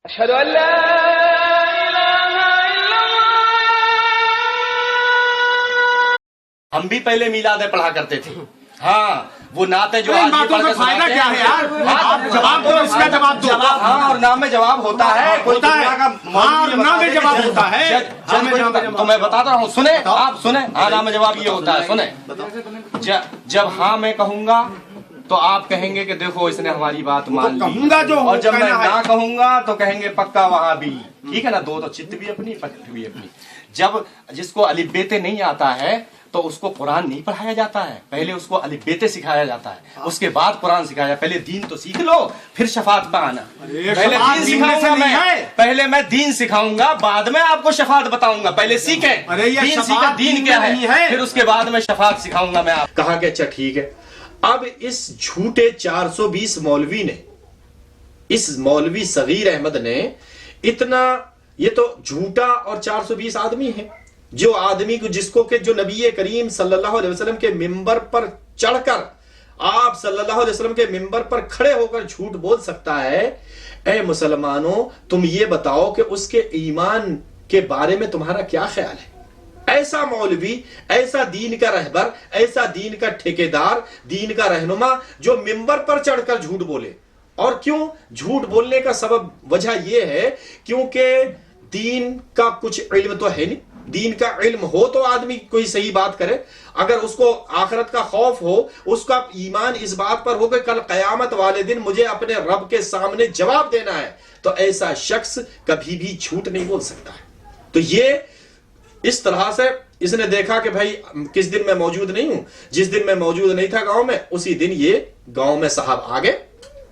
أشهد أن لا إله إلا الله. ہم بھی پہلے میلادیں پڑھا کرتے تھے. ہاں وہ نعتیں جو آج باتوں کا فائدہ کیا ہے یار؟ آپ جواب دو، اس کا جواب دو. ہاں اور نام میں جواب ہوتا ہے. ہوتا ہے. ہاں اور نام میں جواب ہوتا ہے. تو میں بتاتا ہوں، سنیں آپ سنیں. ہاں نام میں جواب یہ ہوتا ہے. سنیں، جب ہاں میں کہوں گا تو آپ کہیں گے کہ دیکھو اس نے ہماری بات مان لی، کہوں گا جو اور جب میں نہ کہوں گا تو کہیں گے پکا وہاں بھی. ٹھیک ہے نا؟ دو تو چت بھی اپنی، پٹ بھی اپنی. جب جس کو الف بیتے نہیں آتا ہے تو اس کو قرآن نہیں پڑھایا جاتا ہے. پہلے اس کو الف بیتے سکھایا جاتا ہے، اس کے بعد قرآن سکھایا جاتا ہے. پہلے دین تو سیکھ لو پھر شفاعت پہ آنا. پہلے دین سکھاؤں گا میں، پہلے میں دین سکھاؤں گا، بعد میں آپ کو شفاعت بتاؤں گا. پہلے سیکھیں دین، سیکھا دین کیا ہے، پھر اس کے بعد میں شفاعت سکھاؤں گا میں آپ. کہا کہ اچھا ٹھیک ہے. اب اس جھوٹے 420 مولوی نے، اس مولوی صغیر احمد نے اتنا، یہ تو جھوٹا اور 420 آدمی ہے. جو آدمی کو جس کو کہ جو نبی کریم صلی اللہ علیہ وسلم کے ممبر پر چڑھ کر، آپ صلی اللہ علیہ وسلم کے ممبر پر کھڑے ہو کر جھوٹ بول سکتا ہے. اے مسلمانوں تم یہ بتاؤ کہ اس کے ایمان کے بارے میں تمہارا کیا خیال ہے؟ ایسا مولوی، ایسا دین کا رہبر، ایسا دین کا ٹھیکیدار، دین کا رہنما جو ممبر پر چڑھ کر جھوٹ بولے. اور کیوں جھوٹ بولنے کا سبب، وجہ یہ ہے کیونکہ دین کا کچھ علم تو ہے نہیں. دین کا علم ہو تو آدمی کوئی صحیح بات کرے. اگر اس کو آخرت کا خوف ہو، اس کا ایمان اس بات پر ہو کہ کل قیامت والے دن مجھے اپنے رب کے سامنے جواب دینا ہے، تو ایسا شخص کبھی بھی جھوٹ نہیں بول سکتا ہے. تو یہ اس طرح سے اس نے دیکھا کہ بھائی کس دن میں موجود نہیں ہوں. جس دن میں موجود نہیں تھا گاؤں میں، اسی دن یہ گاؤں میں صاحب آ گئے،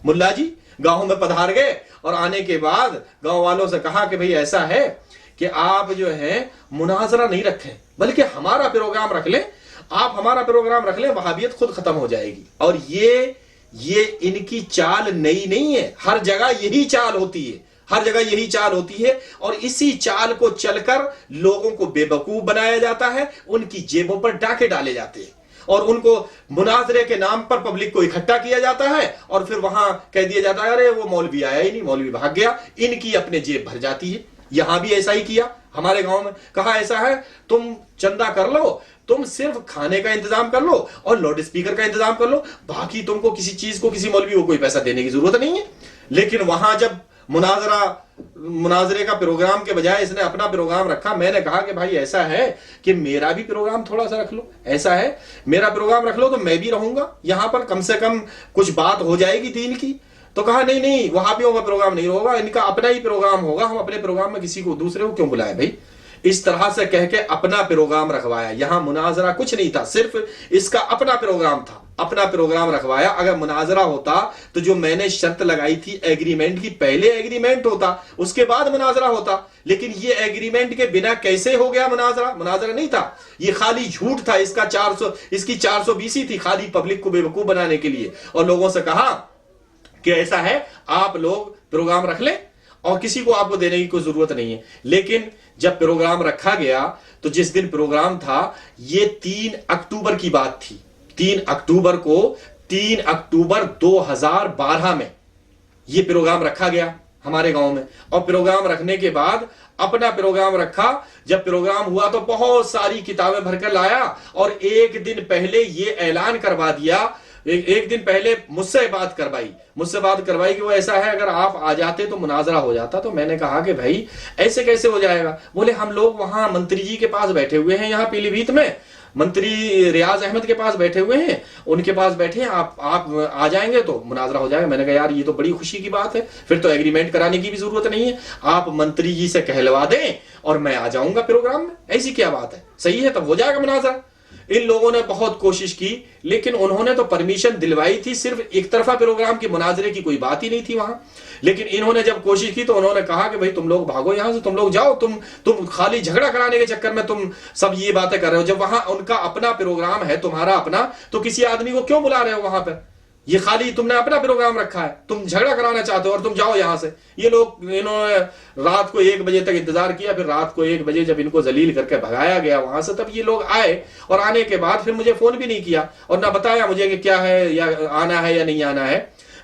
ملا جی گاؤں میں پدھار گئے. اور آنے کے بعد گاؤں والوں سے کہا کہ بھائی ایسا ہے کہ آپ جو ہے مناظرہ نہیں رکھیں بلکہ ہمارا پروگرام رکھ لیں. آپ ہمارا پروگرام رکھ لیں، وہابیت خود ختم ہو جائے گی. اور یہ ان کی چال نئی نہیں ہے، ہر جگہ یہی چال ہوتی ہے، ہر جگہ یہی چال ہوتی ہے. اور اسی چال کو چل کر لوگوں کو بے وقوف بنایا جاتا ہے، ان کی جیبوں پر ڈاکے ڈالے جاتے ہیں، اور ان کو مناظرے کے نام پر پبلک کو اکٹھا کیا جاتا ہے، اور پھر وہاں کہہ دیا جاتا ہے ارے وہ مولوی آیا ہی نہیں، مولوی بھاگ گیا. ان کی اپنے جیب بھر جاتی ہے. یہاں بھی ایسا ہی کیا ہمارے گاؤں میں. کہا ایسا ہے تم چندہ کر لو، تم صرف کھانے کا انتظام کر لو اور لاؤڈ اسپیکر کا انتظام کر لو، باقی تم کو کسی چیز کو، کسی مولوی کو کوئی پیسہ دینے کی ضرورت نہیں ہے. لیکن وہاں جب مناظرے کا پروگرام کے بجائے اس نے اپنا پروگرام رکھا. میں نے کہا کہ بھائی ایسا ہے کہ میرا بھی پروگرام تھوڑا سا رکھ لو، ایسا ہے میرا پروگرام رکھ لو تو میں بھی رہوں گا یہاں پر، کم سے کم کچھ بات ہو جائے گی دین کی. تو کہا نہیں وہابیوں کا پروگرام نہیں ہوگا، ان کا اپنا ہی پروگرام ہوگا، ہم اپنے پروگرام میں کسی کو دوسرے کو کیوں بلائے بھائی. اس طرح سے کہہ کے اپنا پروگرام رکھوایا. یہاں مناظرہ کچھ نہیں تھا، صرف اس کا اپنا پروگرام تھا، اپنا پروگرام رکھوایا. اگر مناظرہ ہوتا تو جو میں نے شرط لگائی تھی ایگریمنٹ کی، پہلے ایگریمنٹ ہوتا اس کے بعد مناظرہ ہوتا. لیکن یہ ایگریمنٹ کے بنا کیسے ہو گیا مناظرہ؟ مناظرہ نہیں تھا، یہ خالی جھوٹ تھا. اس کی 420 تھی خالی پبلک کو بے وقوف بنانے کے لیے. اور لوگوں سے کہا کہ ایسا ہے آپ لوگ پروگرام رکھ لیں اور کسی کو آپ کو دینے کی کوئی ضرورت نہیں ہے. لیکن جب پروگرام رکھا گیا تو جس دن پروگرام تھا یہ 3 اکتوبر کی بات تھی. 3 اکتوبر کو 3 اکتوبر 2012 میں یہ پروگرام رکھا گیا ہمارے گاؤں میں. اور پروگرام رکھنے کے بعد اپنا پروگرام رکھا. جب پروگرام ہوا تو بہت ساری کتابیں بھر کر لایا اور ایک دن پہلے یہ اعلان کروا دیا، ایک دن پہلے مجھ سے بات کروائی کہ وہ ایسا ہے اگر آپ آ جاتے تو مناظرہ ہو جاتا. تو میں نے کہا کہ بھائی ایسے کیسے ہو جائے گا؟ بولے ہم لوگ وہاں منتری جی کے پاس بیٹھے ہوئے ہیں، یہاں پیلی بھیت میں منتری ریاض احمد کے پاس بیٹھے ہوئے ہیں، ان کے پاس بیٹھے ہیں، آپ آ جائیں گے تو مناظرہ ہو جائے گا. میں نے کہا یار یہ تو بڑی خوشی کی بات ہے، پھر تو ایگریمنٹ کرانے کی بھی ضرورت نہیں ہے، آپ منتری جی سے کہلوا دیں اور میں آ جاؤں گا پروگرام میں. ایسی کیا بات ہے؟ صحیح ہے تب ہو جائے گا مناظرہ. ان لوگوں نے بہت کوشش کی لیکن انہوں نے تو پرمیشن دلوائی تھی، صرف ایک طرفہ پروگرام کی، مناظرے کی کوئی بات ہی نہیں تھی وہاں. لیکن انہوں نے جب کوشش کی تو انہوں نے کہا کہ بھائی تم لوگ بھاگو یہاں سے، تم لوگ جاؤ، تم خالی جھگڑا کرانے کے چکر میں تم سب یہ باتیں کر رہے ہو. جب وہاں ان کا اپنا پروگرام ہے، تمہارا اپنا، تو کسی آدمی کو کیوں بلا رہے ہو وہاں پہ؟ یہ خالی تم نے اپنا پروگرام رکھا ہے، تم جھگڑا کرانا چاہتے ہو اور تم جاؤ یہاں سے. یہ لوگ انہوں نے رات کو 1 بجے تک انتظار کیا. پھر رات کو 1 بجے جب ان کو ذلیل کر کے بھگایا گیا وہاں سے، تب یہ لوگ آئے. اور آنے کے بعد پھر مجھے فون بھی نہیں کیا اور نہ بتایا مجھے کہ کیا ہے یا آنا ہے یا نہیں آنا ہے.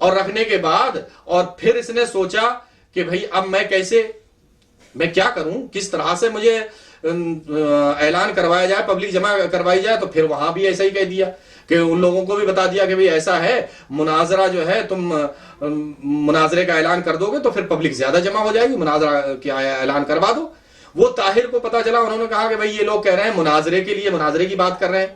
اور رکھنے کے بعد اور پھر اس نے سوچا کہ بھئی اب میں کیا کروں، کس طرح سے مجھے اعلان کروایا جائے، پبلک جمع کروائی جائے. تو پھر وہاں بھی ایسا ہی کہہ دیا کہ ان لوگوں کو بھی بتا دیا کہ بھئی ایسا ہے، مناظرہ جو ہے تم مناظرے کا اعلان کر دو گے تو پھر پبلک زیادہ جمع ہو جائے گی، مناظرہ کیا اعلان کروا دو. وہ طاہر کو پتا چلا، انہوں نے کہا کہ بھئی یہ لوگ کہہ رہے ہیں مناظرے کے لیے، مناظرے کی بات کر رہے ہیں.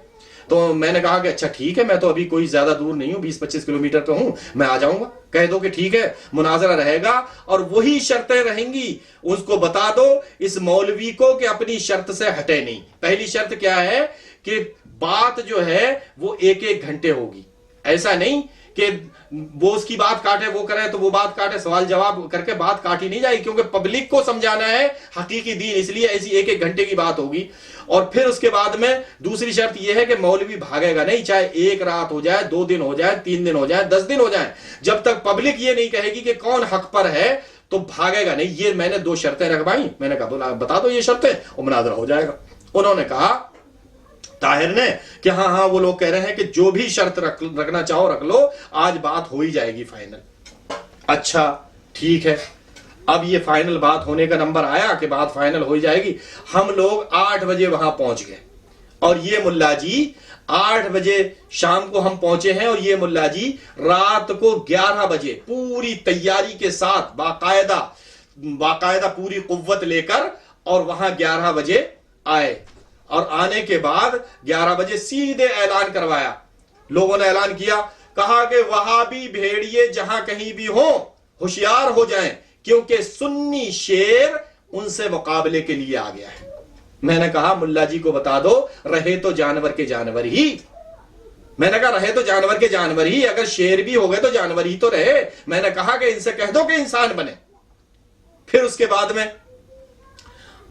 تو میں نے کہا کہ اچھا ٹھیک ہے، میں تو ابھی کوئی زیادہ دور نہیں ہوں، 20-25 کلومیٹر پہ ہوں، میں آ جاؤں گا. کہہ دو کہ ٹھیک ہے مناظرہ رہے گا اور وہی شرطیں رہیں گی. اس کو بتا دو اس مولوی کو کہ اپنی شرط سے ہٹے نہیں. پہلی شرط کیا ہے کہ بات جو ہے وہ 1-1 گھنٹے ہوگی. ایسا نہیں کہ وہ اس کی بات کاٹے، وہ کرے تو وہ بات کاٹے، سوال جواب کر کے بات کاٹی نہیں جائے گی، کیونکہ پبلک کو سمجھانا ہے حقیقی دین، اس لیے ایسی 1-1 گھنٹے کی بات ہوگی. اور پھر اس کے بعد میں دوسری شرط یہ ہے کہ مولوی بھاگے گا نہیں، چاہے 1 رات ہو جائے، 2 دن ہو جائے، 3 دن ہو جائے، 10 دن ہو جائیں، جب تک پبلک یہ نہیں کہے گی کہ کون حق پر ہے تو بھاگے گا نہیں. یہ میں نے 2 شرطیں رکھوائیں. میں نے کہا بتا دو یہ شرطیں، اور مناظرہ ہو جائے گا. انہوں نے کہا طاہر نے کہ ہاں وہ لوگ کہہ رہے ہیں کہ جو بھی شرط رکھنا چاہو رکھ لو، آج بات ہو ہی جائے گی فائنل. اچھا ٹھیک ہے. اب یہ فائنل بات ہونے کا نمبر آیا کہ بات فائنل ہو جائے گی. ہم لوگ 8 بجے وہاں پہنچ گئے اور یہ ملا جی 8 بجے شام کو ہم پہنچے ہیں، اور یہ ملا جی رات کو 11 بجے پوری تیاری کے ساتھ باقاعدہ پوری قوت لے کر اور وہاں 11 بجے آئے. اور آنے کے بعد 11 بجے سیدھے اعلان کروایا. لوگوں نے اعلان کیا، کہا کہ وہابی بھیڑیے جہاں کہیں بھی ہوں ہوشیار ہو جائیں، کیونکہ سنی شیر ان سے مقابلے کے لیے آ گیا ہے. میں نے کہا ملا جی کو بتا دو رہے تو جانور کے جانور ہی. میں نے کہا رہے تو جانور کے جانور ہی، اگر شیر بھی ہو گئے تو جانور ہی تو رہے. میں نے کہا کہ ان سے کہہ دو کہ انسان بنے. پھر اس کے بعد میں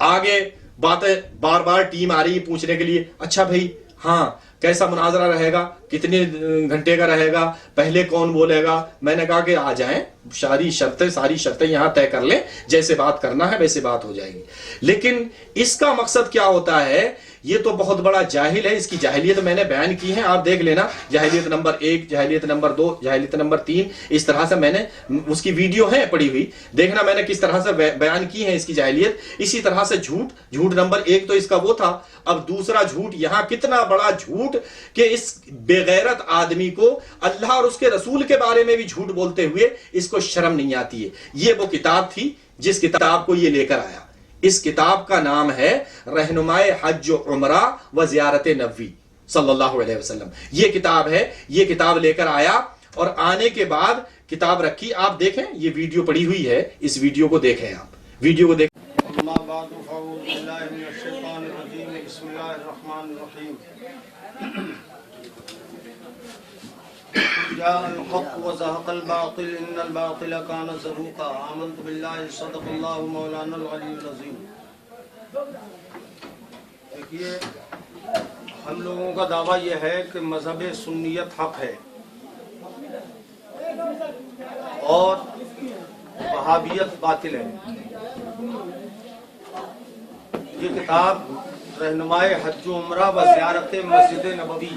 آگے باتیں بار بار ٹیم آ رہی پوچھنے کے لیے، اچھا بھائی ہاں کیسا مناظرہ رہے گا، کتنے گھنٹے کا رہے گا، پہلے کون بولے گا. میں نے کہا کہ آ جائیں، ساری شرطیں یہاں طے کر لیں، جیسے بات کرنا ہے ویسے بات ہو جائے گی. لیکن اس کا مقصد کیا ہوتا ہے، یہ تو بہت بڑا جاہل ہے. اس کی جاہلیت میں نے بیان کی ہے، آپ دیکھ لینا. جاہلیت نمبر 1، جاہلیت نمبر 2، جاہلیت نمبر 3، اس طرح سے میں نے اس کی ویڈیو ہے پڑی ہوئی، دیکھنا میں نے کس طرح سے بیان کی ہے اس کی جاہلیت. اسی طرح سے جھوٹ نمبر 1 تو اس کا وہ تھا. اب دوسرا جھوٹ، یہاں کتنا بڑا جھوٹ کہ اس بے غیرت آدمی کو اللہ اور اس کے رسول کے بارے میں بھی جھوٹ بولتے ہوئے اس کو شرم نہیں آتی ہے. یہ وہ کتاب تھی جس کتاب کو یہ لے کر آیا. اس کتاب کا نام ہے رہنمائے حج و عمرہ و زیارت نبوی صلی اللہ علیہ وسلم. یہ کتاب ہے، یہ کتاب لے کر آیا اور آنے کے بعد کتاب رکھی. آپ دیکھیں یہ ویڈیو پڑی ہوئی ہے، اس ویڈیو کو دیکھیں، آپ ویڈیو کو دیکھیں. اما بعد فاعوذ باللہ من الشیطان الرجیم بسم اللہ الرحمن الرحیم. جاء الحق وزهق الباطل ان الباطل كان زهوقا. آمنت باللہ صدق اللہ مولانا العلی العظیم. دیکھیے ہم لوگوں کا دعویٰ یہ ہے کہ مذہب سنیت حق ہے اور وہابیت باطل ہے. یہ کتاب رہنمائے حج و عمرہ و زیارت مسجد نبوی